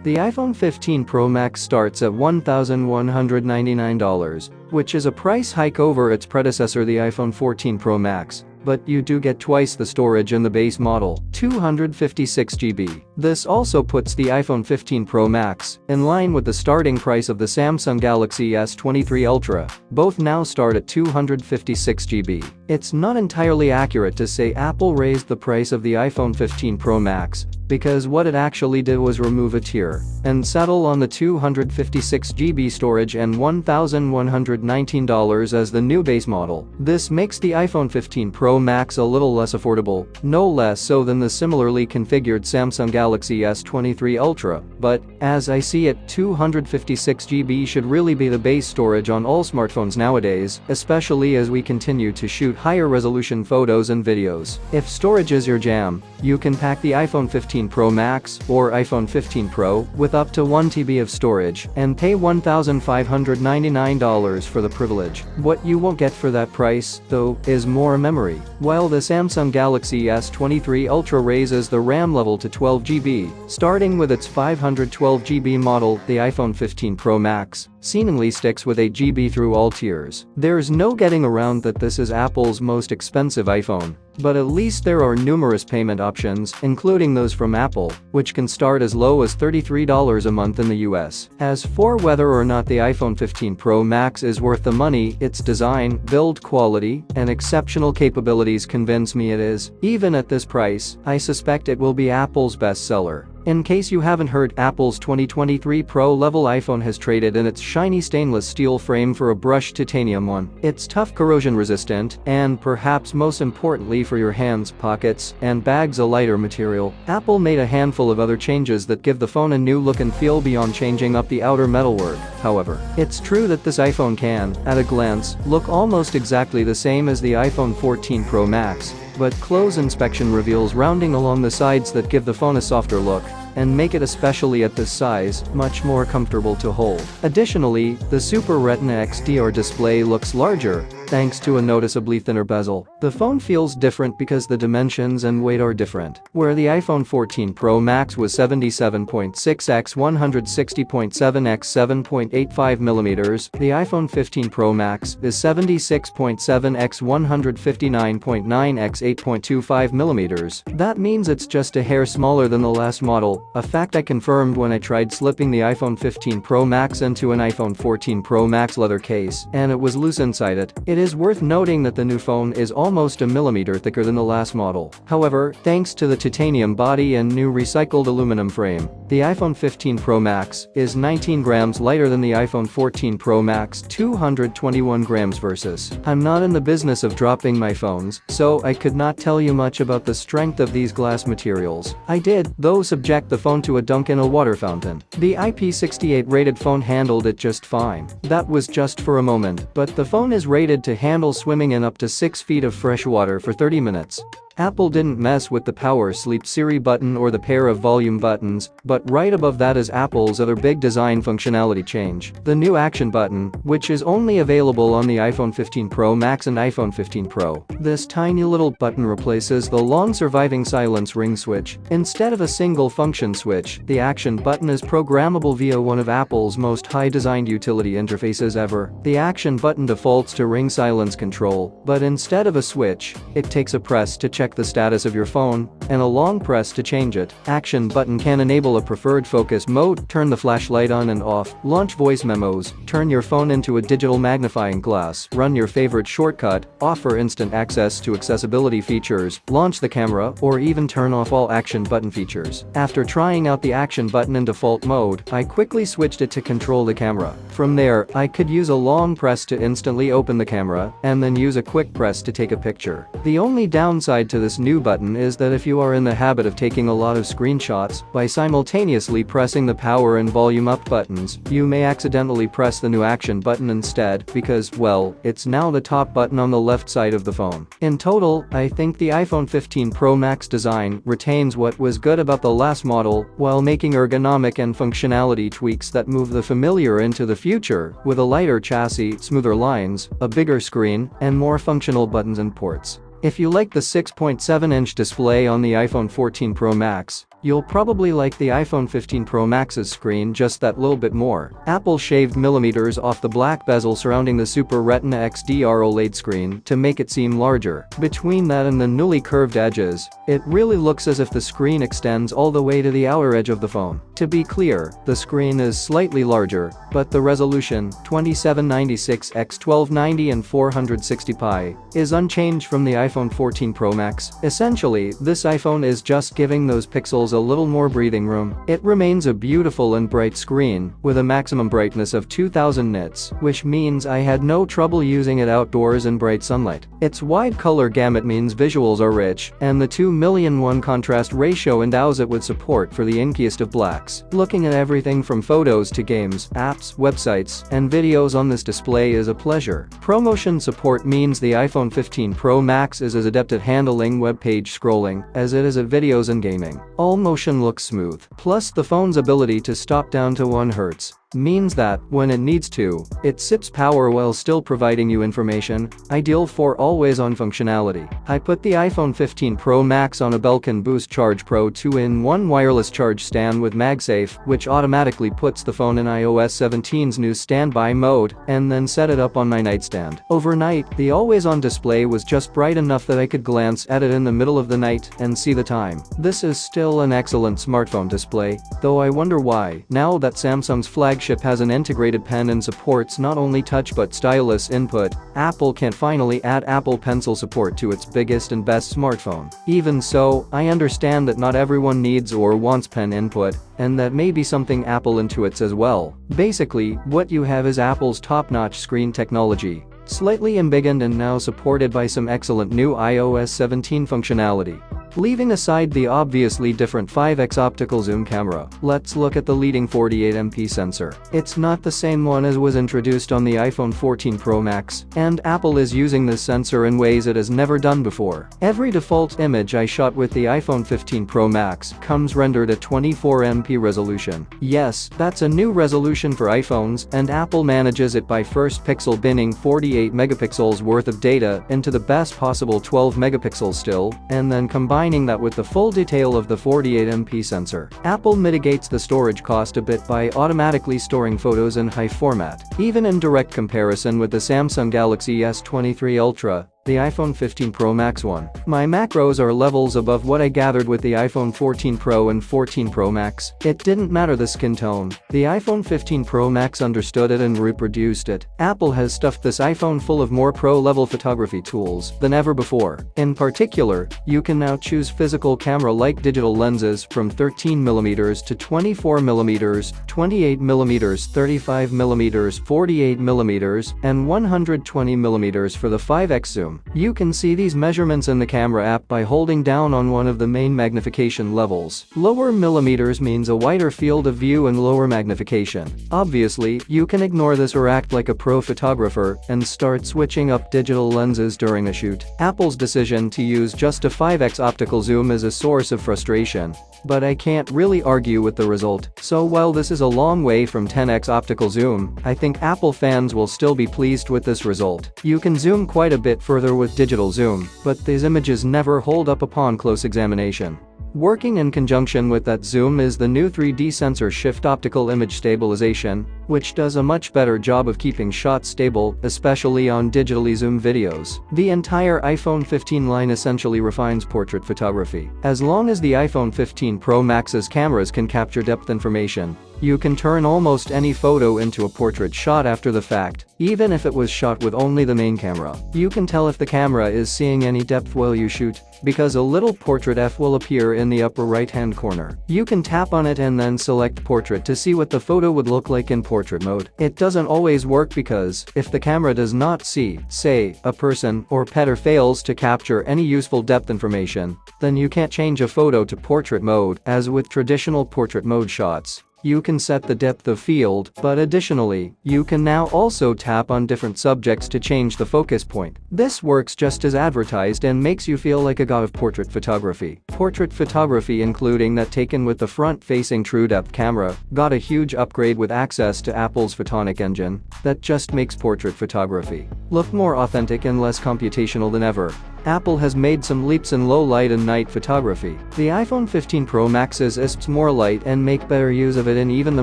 The iPhone 15 Pro Max starts at $1,199, which is a price hike over its predecessor, the iPhone 14 Pro Max. But you do get twice the storage in the base model, 256 GB. This also puts the iPhone 15 Pro Max in line with the starting price of the Samsung Galaxy S23 Ultra. Both now start at 256 GB. It's not entirely accurate to say Apple raised the price of the iPhone 15 Pro Max, because what it actually did was remove a tier and settle on the 256 GB storage and $1,119 as the new base model. This makes the iPhone 15 Pro Max a little less affordable, no less so than the similarly configured Samsung Galaxy S23 Ultra, but, as I see it, 256 GB should really be the base storage on all smartphones nowadays, especially as we continue to shoot higher resolution photos and videos. If storage is your jam, you can pack the iPhone 15 Pro Max or iPhone 15 Pro with up to 1 TB of storage and pay $1,599 for the privilege. What you won't get for that price, though, is more memory. While the Samsung Galaxy S23 Ultra raises the RAM level to 12 GB, starting with its 512 GB model, the iPhone 15 Pro Max seemingly sticks with 8 GB through all tiers. There's no getting around that this is Apple's most expensive iPhone. But at least there are numerous payment options, including those from Apple, which can start as low as $33 a month in the US. As for whether or not the iPhone 15 Pro Max is worth the money, its design, build quality, and exceptional capabilities convince me it is. Even at this price, I suspect it will be Apple's best seller. In case you haven't heard, Apple's 2023 Pro-level iPhone has traded in its shiny stainless steel frame for a brushed titanium one. It's tough, corrosion-resistant, and perhaps most importantly for your hands, pockets, and bags, a lighter material. Apple made a handful of other changes that give the phone a new look and feel beyond changing up the outer metalwork. However, it's true that this iPhone can, at a glance, look almost exactly the same as the iPhone 14 Pro Max, but close inspection reveals rounding along the sides that give the phone a softer look and make it, especially at this size, much more comfortable to hold. Additionally, the Super Retina XDR display looks larger, thanks to a noticeably thinner bezel. The phone feels different because the dimensions and weight are different. Where the iPhone 14 Pro Max was 77.6 x 160.7 x 7.85mm, the iPhone 15 Pro Max is 76.7 x 159.9 x 8.25mm. That means it's just a hair smaller than the last model, a fact I confirmed when I tried slipping the iPhone 15 Pro Max into an iPhone 14 Pro Max leather case, and it was loose inside it. It is worth noting that the new phone is almost a millimeter thicker than the last model. However, thanks to the titanium body and new recycled aluminum frame, the iPhone 15 Pro Max is 19 grams lighter than the iPhone 14 Pro Max, 221 grams versus. I'm not in the business of dropping my phones, so I could not tell you much about the strength of these glass materials. I did, though, subject the phone to a dunk in a water fountain. The IP68 rated phone handled it just fine. That was just for a moment, but the phone is rated to handle swimming in up to 6 feet of fresh water for 30 minutes. Apple didn't mess with the Power Sleep Siri button or the pair of volume buttons, but right above that is Apple's other big design functionality change, the new Action button, which is only available on the iPhone 15 Pro Max and iPhone 15 Pro. This tiny little button replaces the long-surviving silence ring switch. Instead of a single function switch, the Action button is programmable via one of Apple's most high-designed utility interfaces ever. The Action button defaults to ring silence control, but instead of a switch, it takes a press to check the status of your phone, and a long press to change it. Action button can enable a preferred focus mode, turn the flashlight on and off, launch voice memos, turn your phone into a digital magnifying glass, run your favorite shortcut, offer instant access to accessibility features, launch the camera, or even turn off all Action button features. After trying out the Action button in default mode, I quickly switched it to control the camera. From there, I could use a long press to instantly open the camera, and then use a quick press to take a picture. The only downside to this new button is that if you are in the habit of taking a lot of screenshots by simultaneously pressing the power and volume up buttons, you may accidentally press the new Action button instead because, well, it's now the top button on the left side of the phone. In total, I think the iPhone 15 Pro Max design retains what was good about the last model while making ergonomic and functionality tweaks that move the familiar into the future, with a lighter chassis, smoother lines, a bigger screen, and more functional buttons and ports. If you like the 6.7-inch display on the iPhone 14 Pro Max, you'll probably like the iPhone 15 Pro Max's screen just that little bit more. Apple shaved millimeters off the black bezel surrounding the Super Retina XDR OLED screen to make it seem larger. Between that and the newly curved edges, it really looks as if the screen extends all the way to the outer edge of the phone. To be clear, the screen is slightly larger, but the resolution, 2796 x 1290 and 460 pi, is unchanged from the iPhone 14 Pro Max. Essentially, this iPhone is just giving those pixels a little more breathing room. It remains a beautiful and bright screen, with a maximum brightness of 2000 nits, which means I had no trouble using it outdoors in bright sunlight. Its wide color gamut means visuals are rich, and the 2:1 contrast ratio endows it with support for the inkiest of blacks. Looking at everything from photos to games, apps, websites, and videos on this display is a pleasure. ProMotion support means the iPhone 15 Pro Max is as adept at handling web page scrolling as it is at videos and gaming. All motion looks smooth. Plus, the phone's ability to stop down to 1 Hz means that, when it needs to, it sips power while still providing you information, ideal for always-on functionality. I put the iPhone 15 Pro Max on a Belkin Boost Charge Pro 2-in-1 wireless charge stand with MagSafe, which automatically puts the phone in iOS 17's new standby mode, and then set it up on my nightstand. Overnight, the always-on display was just bright enough that I could glance at it in the middle of the night and see the time. This is still an excellent smartphone display, though I wonder why, now that Samsung's flagship has an integrated pen and supports not only touch but stylus input, Apple can't finally add Apple Pencil support to its biggest and best smartphone. Even so, I understand that not everyone needs or wants pen input, and that may be something Apple intuits as well. Basically, what you have is Apple's top-notch screen technology, slightly embiggened and now supported by some excellent new iOS 17 functionality. Leaving aside the obviously different 5x optical zoom camera, let's look at the leading 48MP sensor. It's not the same one as was introduced on the iPhone 14 Pro Max, and Apple is using this sensor in ways it has never done before. Every default image I shot with the iPhone 15 Pro Max comes rendered at 24MP resolution. Yes, that's a new resolution for iPhones, and Apple manages it by first pixel binning 48 megapixels worth of data into the best possible 12 megapixels still, and then combining that with the full detail of the 48MP sensor. Apple mitigates the storage cost a bit by automatically storing photos in high format. Even in direct comparison with the Samsung Galaxy S23 Ultra, the iPhone 15 Pro Max one, my macros are levels above what I gathered with the iPhone 14 Pro and 14 Pro Max. It didn't matter the skin tone. The iPhone 15 Pro Max understood it and reproduced it. Apple has stuffed this iPhone full of more pro-level photography tools than ever before. In particular, you can now choose physical camera-like digital lenses from 13mm to 24mm, 28mm, 35mm, 48mm, and 120mm for the 5x zoom. You can see these measurements in the camera app by holding down on one of the main magnification levels. Lower millimeters means a wider field of view and lower magnification. Obviously, you can ignore this or act like a pro photographer and start switching up digital lenses during a shoot. Apple's decision to use just a 5x optical zoom is a source of frustration, but I can't really argue with the result. So while this is a long way from 10x optical zoom, I think Apple fans will still be pleased with this result. You can zoom quite a bit further with digital zoom, but these images never hold up upon close examination. Working in conjunction with that zoom is the new 3D sensor Shift Optical Image Stabilization, which does a much better job of keeping shots stable, especially on digitally zoomed videos. The entire iPhone 15 line essentially refines portrait photography. As long as the iPhone 15 Pro Max's cameras can capture depth information, you can turn almost any photo into a portrait shot after the fact, even if it was shot with only the main camera. You can tell if the camera is seeing any depth while you shoot, because a little portrait F will appear in the upper right-hand corner. You can tap on it and then select portrait to see what the photo would look like in portrait mode. It doesn't always work because, if the camera does not see, say, a person or pet or fails to capture any useful depth information, then you can't change a photo to portrait mode, as with traditional portrait mode shots. You can set the depth of field, but additionally, you can now also tap on different subjects to change the focus point. This works just as advertised and makes you feel like a god of portrait photography. Portrait photography, including that taken with the front-facing true-depth camera, got a huge upgrade with access to Apple's Photonic engine that just makes portrait photography look more authentic and less computational than ever. Apple has made some leaps in low light and night photography. The iPhone 15 Pro Max's ISPs more light and make better use of it in even the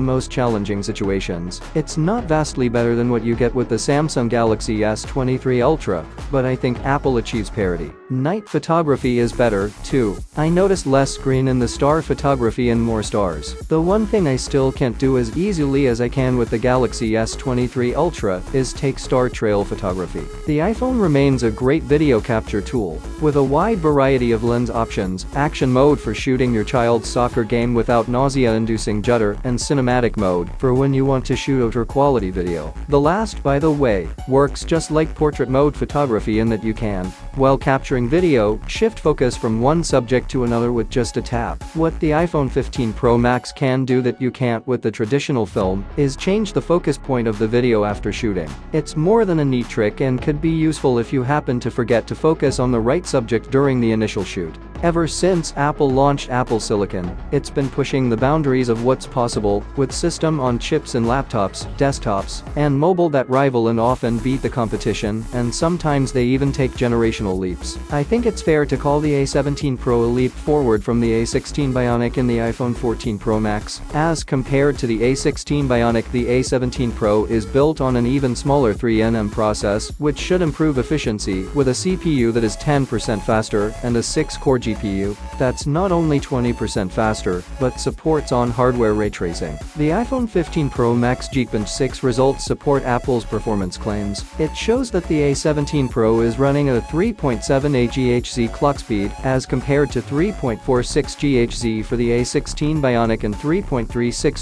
most challenging situations. It's not vastly better than what you get with the Samsung Galaxy S23 Ultra, but I think Apple achieves parity. Night photography is better, too. I noticed less screen in the star photography and more stars. The one thing I still can't do as easily as I can with the Galaxy S23 Ultra is take star trail photography. The iPhone remains a great video capture tool. With a wide variety of lens options, action mode for shooting your child's soccer game without nausea-inducing judder, and cinematic mode for when you want to shoot outer quality video. The last, by the way, works just like portrait mode photography in that you can, while capturing video, shift focus from one subject to another with just a tap. What the iPhone 15 Pro Max can do that you can't with the traditional film is change the focus point of the video after shooting. It's more than a neat trick and could be useful if you happen to forget to focus on the right subject during the initial shoot. Ever since Apple launched Apple Silicon, it's been pushing the boundaries of what's possible with system on chips in laptops, desktops, and mobile that rival and often beat the competition, and sometimes they even take generational leaps. I think it's fair to call the A17 Pro a leap forward from the A16 Bionic in the iPhone 14 Pro Max. As compared to the A16 Bionic, the A17 Pro is built on an even smaller 3nm process, which should improve efficiency with a CPU that is 10% faster and a 6-core GPU that's not only 20% faster, but supports on-hardware ray tracing. The iPhone 15 Pro Max Geekbench 6 results support Apple's performance claims. It shows that the A17 Pro is running at a 3.78 GHz clock speed as compared to 3.46 GHz for the A16 Bionic and 3.36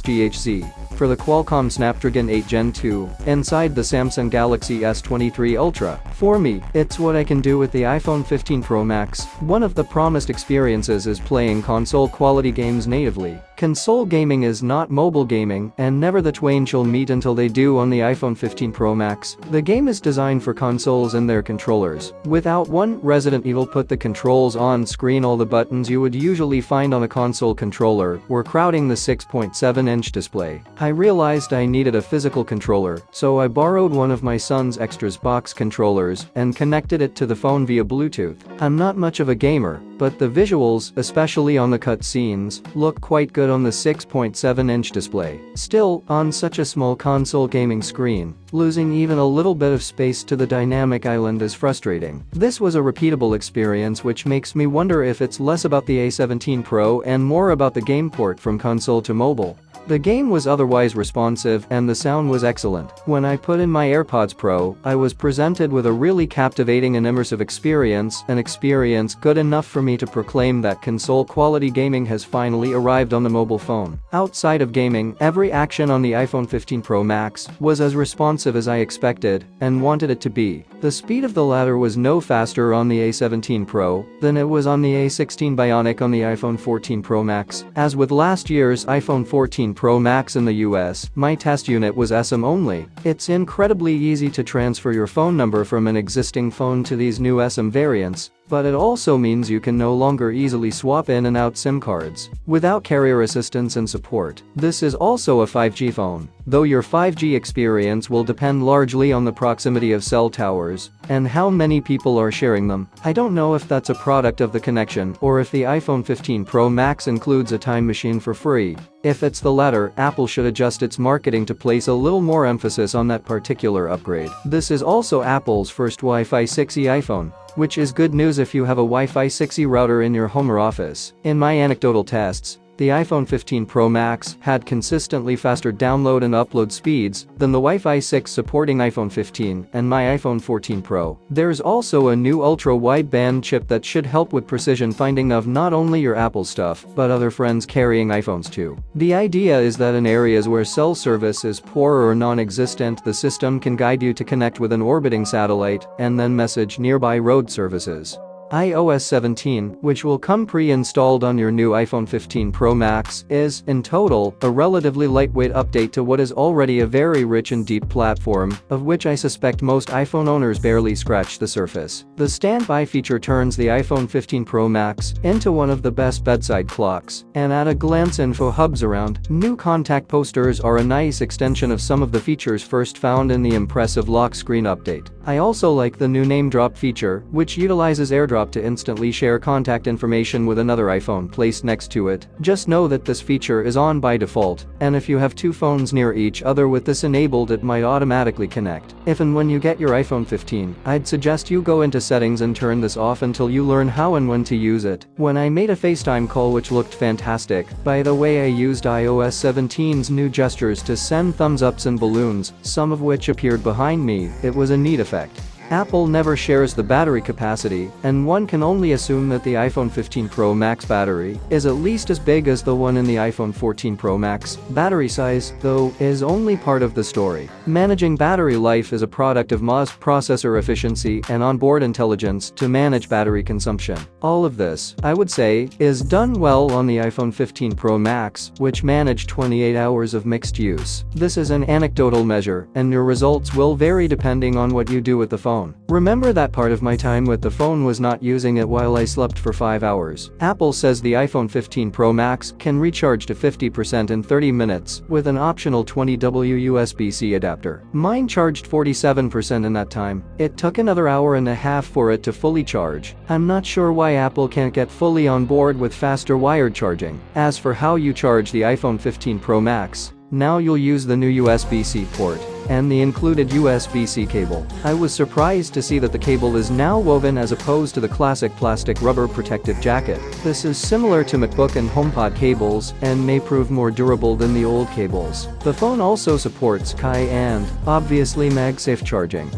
GHz for the Qualcomm Snapdragon 8 Gen 2 inside the Samsung Galaxy S23 Ultra. For me, it's what I can do with the iPhone 15 Pro Max. One of the promised experiences is playing console-quality games natively. Console gaming is not mobile gaming, and never the twain shall meet until they do on the iPhone 15 Pro Max. The game is designed for consoles and their controllers. Without one, Resident Evil put the controls on screen. All the buttons you would usually find on a console controller were crowding the 6.7-inch display. I realized I needed a physical controller, so I borrowed one of my son's extras box controllers and connected it to the phone via Bluetooth. I'm not much of a gamer, but the visuals, especially on the cutscenes, look quite good on the 6.7-inch display. Still, on such a small console gaming screen, losing even a little bit of space to the dynamic island is frustrating. This was a repeatable experience, which makes me wonder if it's less about the A17 Pro and more about the game port from console to mobile. The game was otherwise responsive and the sound was excellent. When I put in my AirPods Pro, I was presented with a really captivating and immersive experience, an experience good enough for me to proclaim that console-quality gaming has finally arrived on the mobile phone. Outside of gaming, every action on the iPhone 15 Pro Max was as responsive as I expected and wanted it to be. The speed of the latter was no faster on the A17 Pro than it was on the A16 Bionic on the iPhone 14 Pro Max. As with last year's iPhone 14 Pro Max in the US, my test unit was SIM only. It's incredibly easy to transfer your phone number from an existing phone to these new SIM variants, but it also means you can no longer easily swap in and out SIM cards without carrier assistance and support. This is also a 5G phone, though your 5G experience will depend largely on the proximity of cell towers and how many people are sharing them. I don't know if that's a product of the connection or if the iPhone 15 Pro Max includes a time machine for free. If it's the latter, Apple should adjust its marketing to place a little more emphasis on that particular upgrade. This is also Apple's first Wi-Fi 6E iPhone, which is good news if you have a Wi-Fi 6E router in your home or office. In my anecdotal tests, the iPhone 15 Pro Max had consistently faster download and upload speeds than the Wi-Fi 6 supporting iPhone 15 and my iPhone 14 Pro. There's also a new ultra-wideband chip that should help with precision finding of not only your Apple stuff, but other friends carrying iPhones too. The idea is that in areas where cell service is poor or non-existent, the system can guide you to connect with an orbiting satellite and then message nearby road services. iOS 17, which will come pre-installed on your new iPhone 15 Pro Max, is, in total, a relatively lightweight update to what is already a very rich and deep platform, of which I suspect most iPhone owners barely scratch the surface. The standby feature turns the iPhone 15 Pro Max into one of the best bedside clocks, and at a glance info hubs around, new contact posters are a nice extension of some of the features first found in the impressive lock screen update. I also like the new name drop feature, which utilizes AirDrop to instantly share contact information with another iPhone placed next to it. Just know that this feature is on by default, and if you have two phones near each other with this enabled, it might automatically connect. If and when you get your iPhone 15, I'd suggest you go into settings and turn this off until you learn how and when to use it. When I made a FaceTime call which looked fantastic, by the way, I used iOS 17's new gestures to send thumbs ups and balloons, some of which appeared behind me. It was a neat effect. Apple never shares the battery capacity, and one can only assume that the iPhone 15 Pro Max battery is at least as big as the one in the iPhone 14 Pro Max. Battery size, though, is only part of the story. Managing battery life is a product of MOS processor efficiency and onboard intelligence to manage battery consumption. All of this, I would say, is done well on the iPhone 15 Pro Max, which managed 28 hours of mixed use. This is an anecdotal measure, and your results will vary depending on what you do with the phone. Remember that part of my time with the phone was not using it while I slept for 5 hours. Apple says the iPhone 15 Pro Max can recharge to 50% in 30 minutes with an optional 20W USB-C adapter. Mine charged 47% in that time. It took another hour and a half for it to fully charge. I'm not sure why Apple can't get fully on board with faster wired charging. As for how you charge the iPhone 15 Pro Max, now you'll use the new USB-C port and the included USB-C cable. I was surprised to see that the cable is now woven as opposed to the classic plastic rubber protective jacket. This is similar to MacBook and HomePod cables and may prove more durable than the old cables. The phone also supports Qi and, obviously, MagSafe charging.